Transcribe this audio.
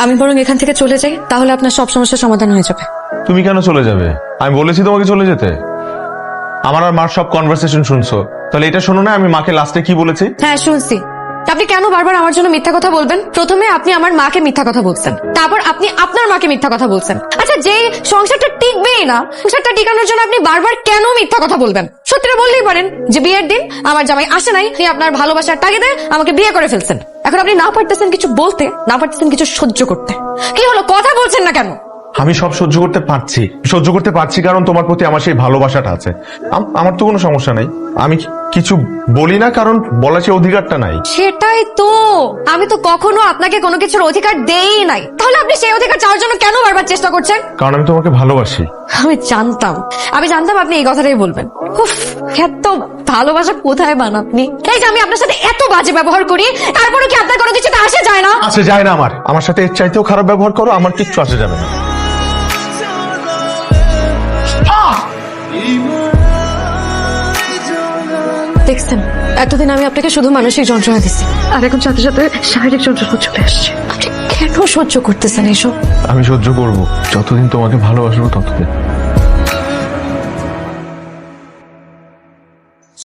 আমি বরং এখান থেকে চলে যাই, তাহলে আপনার সব সমস্যার সমাধান হয়ে যাবে। তুমি কেন চলে যাবে? আমি বলেছি তোমাকে চলে যেতে। আমার আর মার সব কনভারসেশন শুনছো, তাহলে এটা শোনো না আমি মাকে লাস্টে কি বলেছি। হ্যাঁ শুনছি। আপনি কেন বারবার আমার জন্য মিথ্যা কথা বলবেন? প্রথমে আপনি আমার মাকে মিথ্যা কথা বলছেন, তারপর আপনি আপনার মাকে মিথ্যা কথা বলছেন। আচ্ছা, যে সংসারটা টিকবেই না, সংসারটা টিকানোর জন্য আপনি বারবার কেন মিথ্যা কথা বলবেন? সত্যিটা বললেই পারেন যে বিয়ের দিন আমার জামাই আসে নাই, আপনি আপনার ভালোবাসার তাগিদে আমাকে বিয়ে করে ফেলছেন। এখন আপনি না পারতেছেন কিছু বলতে, না পারতেছেন কিছু সহ্য করতে। কি হলো, কথা বলছেন না কেন? আমি সব সহ্য করতে পারছি কারণ তোমার প্রতি আমার সেই ভালোবাসাটা আছে। আমার তো কোনো সমস্যা নাই, আমি কিছু বলি না কারণ বলার সেই অধিকারটা নাই। সেটাই তো, আমি তো কখনো আপনাকে কোনো কিছুর অধিকার দেই নাই, তাহলে আপনি সেই অধিকার চাওয়ার জন্য কেন বারবার চেষ্টা করছেন? কারণ আমি তোমাকে ভালোবাসি। আমি জানতাম আপনি এই কথাটাই বলবেন। উফ, এত ভালোবাসা কোথায় পান আপনি? এই যে আমি আপনার সাথে এত বাজে ব্যবহার করি, তারপরে কি আপনার কোনো কিছুতে আসে যায় না? আসে যায় না। আমার সাথে এর চাইতেও খারাপ ব্যবহার করো, আমার কিচ্ছু আসে যাবে না। দেখছেন, এতদিন আমি আপনাকে শুধু মানসিক যন্ত্রণা দিচ্ছি, আর এখন সাথে সাথে শারীরিক যন্ত্রণা চলে আসছে। আপনি কেন সহ্য করতেছেন এসব? আমি সহ্য করবো যতদিন তোমাকে ভালোবাসবো ততদিন।